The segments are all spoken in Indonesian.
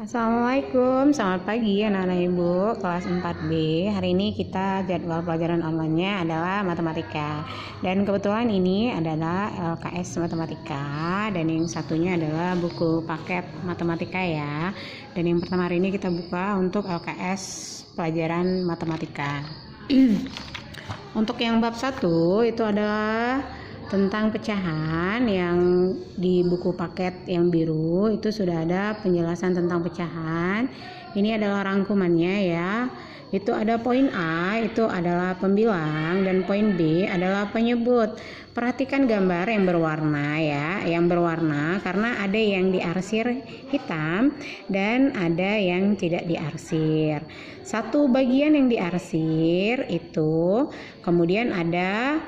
Assalamualaikum, selamat pagi anak-anak ibu kelas 4B. Hari ini kita jadwal pelajaran online-nya adalah matematika. Dan kebetulan ini adalah LKS matematika dan yang satunya adalah buku paket matematika ya. Dan yang pertama hari ini kita buka untuk LKS pelajaran matematika. Untuk yang bab 1 itu adalah tentang pecahan. Yang di buku paket yang biru itu sudah ada penjelasan tentang pecahan. Ini adalah rangkumannya ya. Itu ada poin A, itu adalah pembilang, dan poin B adalah penyebut. Perhatikan gambar yang berwarna ya, yang berwarna karena ada yang diarsir hitam dan ada yang tidak diarsir. Satu bagian yang diarsir itu, kemudian ada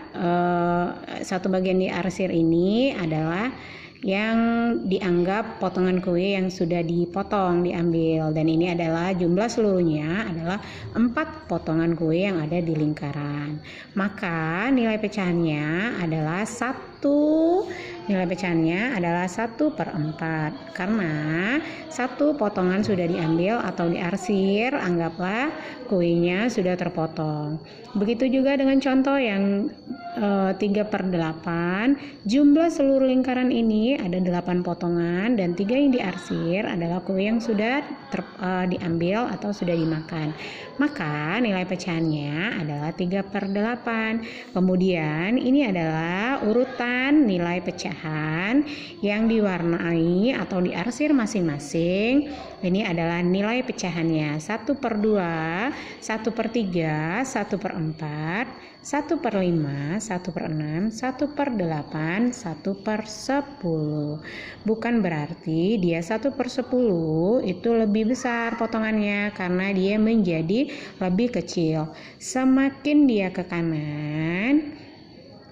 satu bagian diarsir ini adalah yang dianggap potongan kue yang sudah dipotong diambil, dan ini adalah jumlah seluruhnya adalah 4 potongan kue yang ada di lingkaran. Maka nilai pecahannya adalah 1/4 karena 1 potongan sudah diambil atau diarsir, anggaplah kuenya sudah terpotong. Begitu juga dengan contoh yang 3/8, jumlah seluruh lingkaran ini ada 8 potongan dan 3 yang diarsir adalah kue yang sudah diambil atau sudah dimakan. Maka nilai pecahannya adalah 3/8. Kemudian ini adalah urutan nilai pecahan yang diwarnai atau diarsir masing-masing. Ini adalah nilai pecahannya: 1/2, 1/3, 1/4, 1/5, 1/6, 1/8, 1/10. Bukan berarti dia 1/10 itu lebih besar potongannya, karena dia menjadi lebih kecil. Semakin dia ke kanan,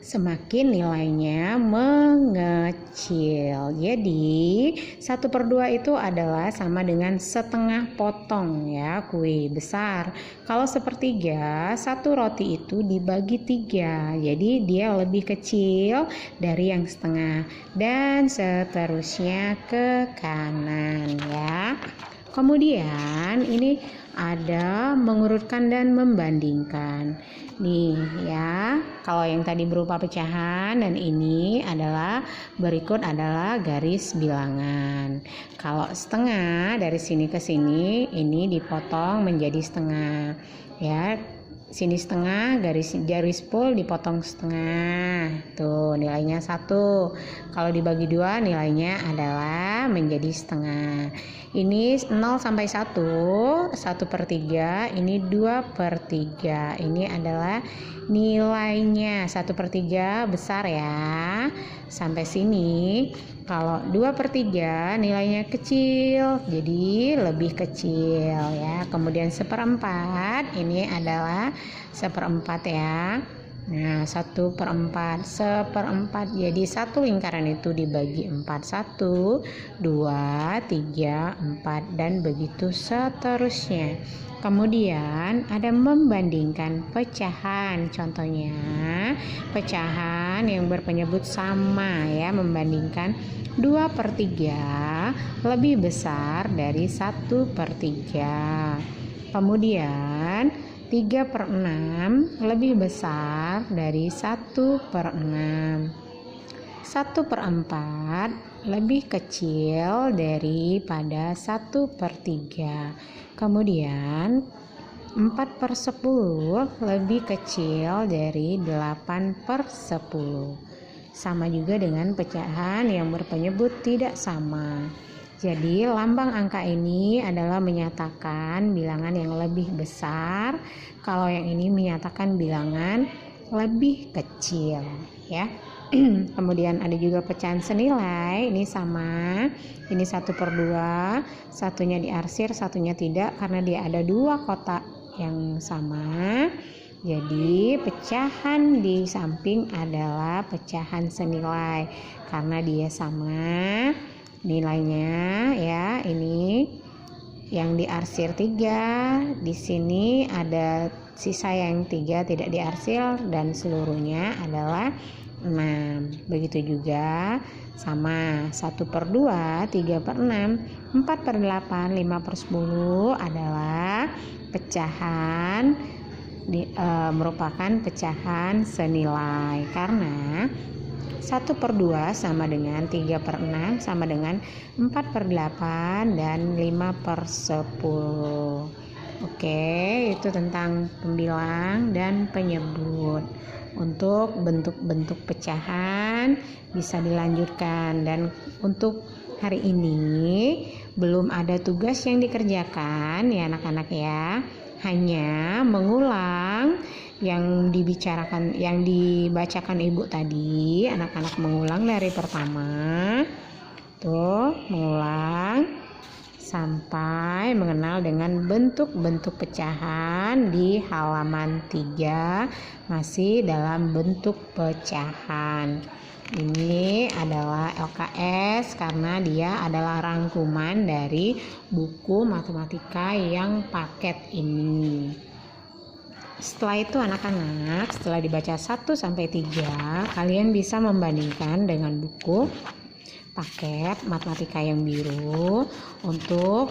semakin nilainya mengecil. Jadi 1/2 itu adalah sama dengan setengah potong ya kue besar. Kalau 1/3, satu roti itu dibagi 3, jadi dia lebih kecil dari yang setengah, dan seterusnya ke kanan ya. Kemudian ini ada mengurutkan dan membandingkan. Nih ya, kalau yang tadi berupa pecahan dan ini adalah berikut adalah garis bilangan. Kalau setengah dari sini ke sini ini dipotong menjadi setengah ya. Sini setengah, garis full dipotong setengah. Tuh nilainya 1. Kalau dibagi 2 nilainya adalah menjadi setengah. Ini 0 sampai 1, 1/3, ini 2/3. Ini adalah nilainya. 1/3 besar ya. Sampai sini. Kalau 2/3 nilainya kecil, jadi lebih kecil ya. Kemudian 1/4 ini adalah 1/4 ya. Nah 1/4, 1/4, jadi satu lingkaran itu dibagi 4, 1, 2, 3, 4, dan begitu seterusnya. Kemudian ada membandingkan pecahan. Contohnya pecahan yang berpenyebut sama ya, membandingkan 2/3 lebih besar dari 1/3. Kemudian 3/6 lebih besar dari 1/6. 1/4 lebih kecil daripada 1/3. Kemudian 4/10 lebih kecil dari 8/10. Sama juga dengan pecahan yang berpenyebut tidak sama. Jadi lambang angka ini adalah menyatakan bilangan yang lebih besar, kalau yang ini menyatakan bilangan lebih kecil ya. Kemudian ada juga pecahan senilai, ini sama, ini 1/2, satunya diarsir, satunya tidak, karena dia ada 2 kotak yang sama. Jadi pecahan di samping adalah pecahan senilai karena dia sama nilainya ya. Ini yang diarsir 3, di sini ada sisa yang 3 tidak diarsir, dan seluruhnya adalah 6. Begitu juga sama 1/2, 3/6, 4/8, 5/10 adalah pecahan merupakan pecahan senilai, karena 1/2 sama dengan 3/6 sama dengan 4/8 dan 5/10. Oke, itu tentang pembilang dan penyebut. Untuk bentuk-bentuk pecahan bisa dilanjutkan, dan untuk hari ini belum ada tugas yang dikerjakan ya anak-anak ya. Hanya mengulang yang dibacakan ibu tadi. Anak-anak mengulang dari pertama tuh, mengulang sampai mengenal dengan bentuk-bentuk pecahan di halaman 3, masih dalam bentuk pecahan. Ini adalah LKS karena dia adalah rangkuman dari buku matematika yang paket ini. Setelah itu anak-anak, setelah dibaca 1 sampai 3, kalian bisa membandingkan dengan buku paket matematika yang biru untuk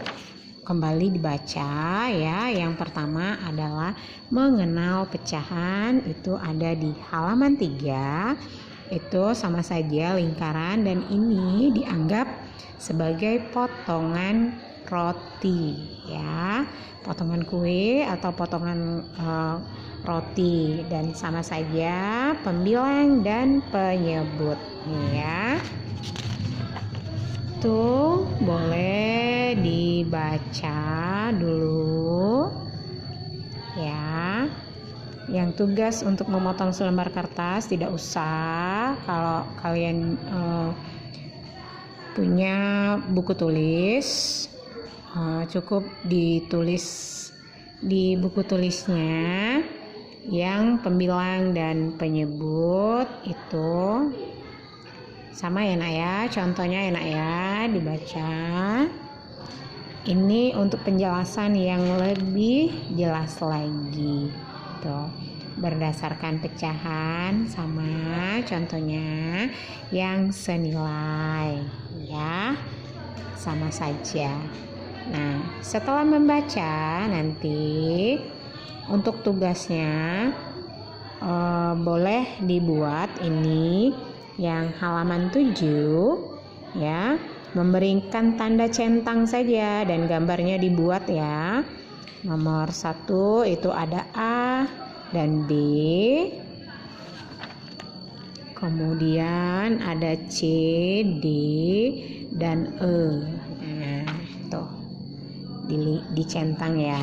kembali dibaca ya. Yang pertama adalah mengenal pecahan, itu ada di halaman 3. Itu sama saja lingkaran, dan ini dianggap sebagai potongan roti ya, potongan kue atau potongan roti, dan sama saja pembilang dan penyebut ya. Tuh, boleh dibaca dulu ya. Yang tugas untuk memotong selembar kertas tidak usah. Kalau kalian punya buku tulis, cukup ditulis di buku tulisnya yang pembilang dan penyebut itu sama ya nak ya. Contohnya ya nak ya, dibaca. Ini untuk penjelasan yang lebih jelas lagi tuh, berdasarkan pecahan sama contohnya yang senilai ya, sama saja. Nah, setelah membaca nanti untuk tugasnya boleh dibuat ini yang halaman 7 ya, memberikan tanda centang saja dan gambarnya dibuat ya. Nomor 1 itu ada A dan B, kemudian ada C, D, dan E. Nah, tuh dicentang ya.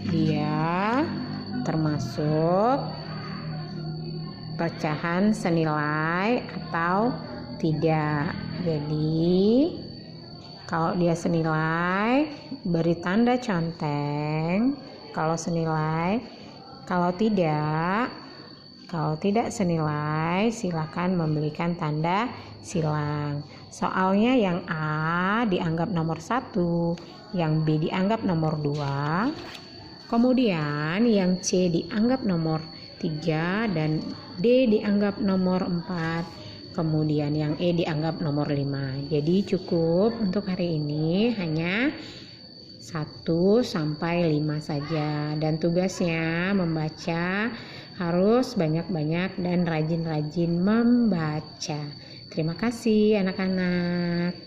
Dia termasuk pecahan senilai atau tidak. Jadi kalau dia senilai beri tanda conteng, kalau senilai. Kalau tidak senilai silakan memberikan tanda silang. Soalnya yang A dianggap nomor 1, yang B dianggap nomor 2, kemudian yang C dianggap nomor 3 dan D dianggap nomor 4, kemudian yang E dianggap nomor 5. Jadi cukup untuk hari ini hanya 1 sampai 5 saja, dan tugasnya membaca harus banyak-banyak dan rajin-rajin membaca. Terima kasih anak-anak.